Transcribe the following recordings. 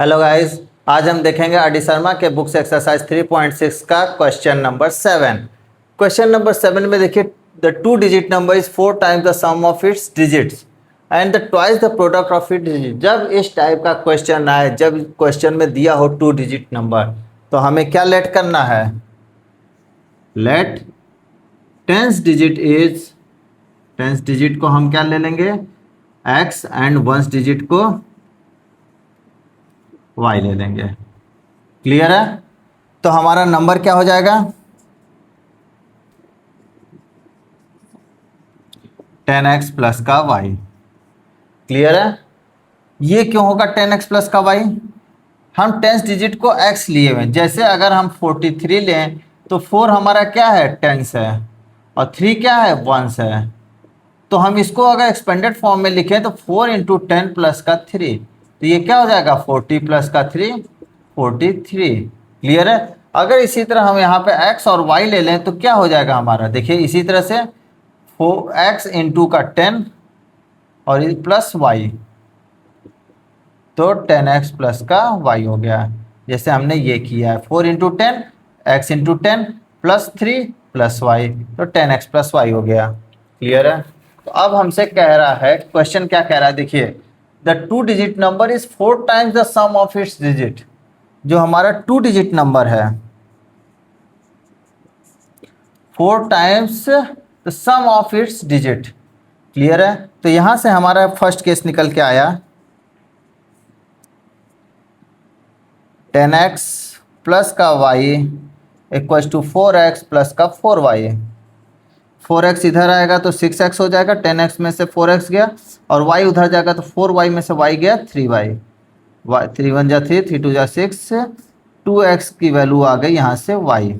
Hello guys, आज हम देखेंगे आर डी शर्मा के बुक्स एक्सरसाइज 3.6 का क्वेश्चन नंबर 7। क्वेश्चन नंबर 7 में देखिए, the two digit number is 4 times the sum of its digits and the twice the product of it digit. जब इस type का क्वेश्चन आए, जब क्वेश्चन में दिया हो टू डिजिट नंबर, तो हमें क्या लेट करना है? Let tens digit is, tens digit को हम क्या ले लेंगे? एक्स एंड वंस डिजिट को वाई ले लेंगे। क्लियर है? तो हमारा नंबर क्या हो जाएगा? 10x प्लस का y। क्लियर है? ये क्यों होगा 10x प्लस का y? हम टेंस डिजिट को x लिए हुए, जैसे अगर हम 43 लें तो 4 हमारा क्या है? टेंस है, और 3 क्या है? वंस है। तो हम इसको अगर एक्सपेंडेड फॉर्म में लिखें तो 4 इंटू 10 प्लस का 3, तो ये क्या हो जाएगा? 40 प्लस का 3, 43। क्लियर है? अगर इसी तरह हम यहाँ पे x और y ले लें तो क्या हो जाएगा हमारा? देखिए इसी तरह से x इंटू का 10 और प्लस y, तो 10x प्लस का y हो गया। जैसे हमने ये किया है 4 into 10, x into 10 plus 3 plus y, तो 10x प्लस y हो गया। क्लियर है? तो अब हमसे कह रहा है, क्वेश्चन क्या कह रहा है? देखिए, the two digit number is 4 times the sum of its digit. जो हमारा टू डिजिट नंबर है, 4 times the sum of its digit. Clear है? तो यहां से हमारा फर्स्ट केस निकल के आया 10x प्लस का y equals to 4x plus का 4y। 4x इधर आएगा तो 6x हो जाएगा, 10x में से 4x गया, और y उधर जाएगा तो 4y में से y गया 3y। 3 1 जा 3, 3 2 जा 6, 2x की वैल्यू आ गई यहाँ से y।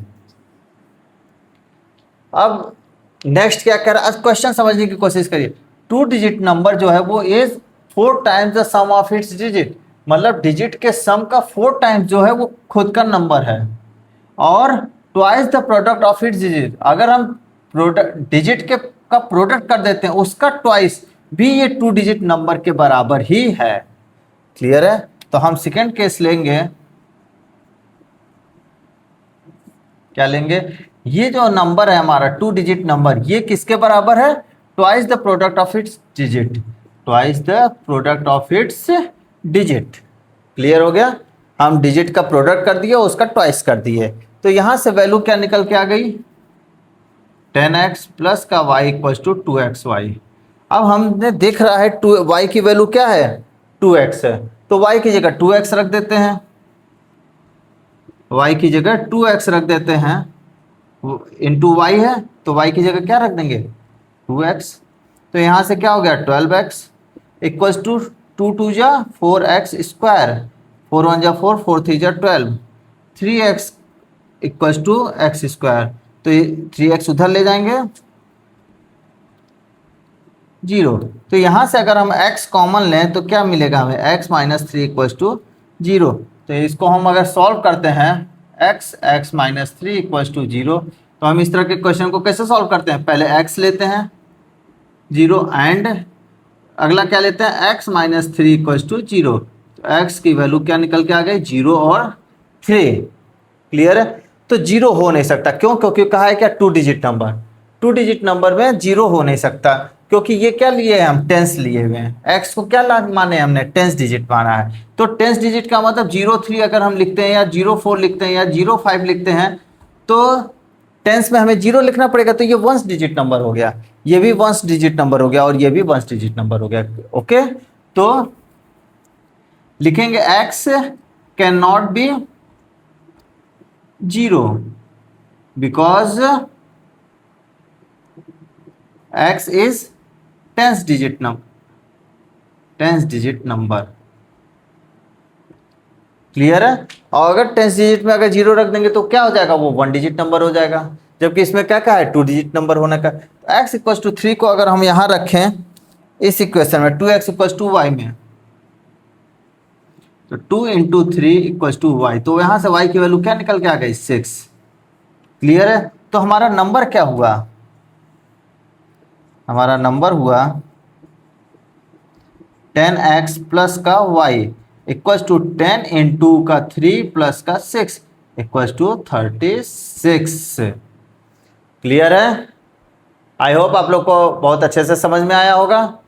अब नेक्स्ट क्या कह रहा है? क्वेश्चन समझने की कोशिश करिए। टू डिजिट नंबर जो है वो is 4 times the sum of its digit, मतलब डिजिट के सम का 4 टाइम्स जो है वो खुद का नंबर है, और twice the product of its digit. अगर हम प्रोडक्ट डिजिट के का प्रोडक्ट कर देते हैं, उसका ट्वाइस भी ये टू डिजिट नंबर के बराबर ही है। क्लियर है? तो हम सेकेंड केस लेंगे, क्या लेंगे? ये जो नंबर है हमारा टू डिजिट नंबर, ये किसके बराबर है? Twice the product of its digit, twice the product of its digit. Clear हो गया? हम डिजिट का प्रोडक्ट कर दिए, उसका ट्वाइस कर दिए, तो यहां से वैल्यू क्या निकल के आ गई? 10x प्लस का y इक्वल्स टू 2xy। अब हमने देख रहा है y की वैल्यू क्या है? 2x है, तो y की जगह 2x रख देते हैं, y की जगह 2x रख देते हैं, इंटू वाई है तो y की जगह क्या रख देंगे? 2x। तो यहाँ से क्या हो गया? 12x इक्वल्स टू 2 2 जा 4x स्क्वायर, 4 1 जा 4, 4 3 जा 12, 3x equals to x square. तो ये 3x उधर ले जाएंगे 0। तो यहाँ से अगर हम x कॉमन लें तो क्या मिलेगा हमें? x minus 3 equals to 0। तो इसको हम अगर सॉल्व करते हैं, x माइनस 3 इक्वल्स टू 0, तो हम इस तरह के क्वेश्चन को कैसे सॉल्व करते हैं? पहले x लेते हैं 0 एंड अगला क्या लेते हैं? x minus 3 equals to 0। तो x की वैल्यू क्या निकल के आ गई? 0 और 3। क्लियर है? तो 0 हो नहीं सकता, क्यों? क्योंकि कहा है क्या? To digit number, to digit number में 0 हो नहीं सकता, क्योंकि ये क्या लिए हैं? हम टेंस लिए हुए हैं। x को क्या माने? हमने टेंस डिजिट माना है। तो टेंस डिजिट का मतलब 03 अगर हम लिखते हैं, या 04 लिखते हैं, या 05 लिखते हैं, तो टेंस में हमें 0 लिखना पड़ेगा। तो ये वंस डिजिट नंबर हो गया, ये भी वंस डिजिट नंबर हो गया, और ये भी वंस डिजिट नंबर हो गया। ओके, तो लिखेंगे x can not be 0 because x is tens digit number. Clear है? और अगर टेंस डिजिट में अगर 0 रख देंगे तो क्या हो जाएगा? वो 1 डिजिट नंबर हो जाएगा, जबकि इसमें क्या कहा है? 2 डिजिट नंबर होने का। तो x इक्वल्स टू 3 को अगर हम यहाँ रखें इस इक्वेशन में, 2x इक्वल्स टू y में, तो 2 इंटू 3 इक्वल्स टू y, तो यहाँ से y की वैल्यू क्या निकल के आ गई? 6। क्लियर है? तो हमारा नंबर क्या हुआ? हमारा नंबर हुआ 10x प्लस का y इक्वल्स टू 10 इंटू का 3 प्लस का 6 इक्वल्स टू 36। क्लियर है? आई होप आप लोग को बहुत अच्छे से समझ में आया होगा।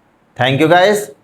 Thank you guys.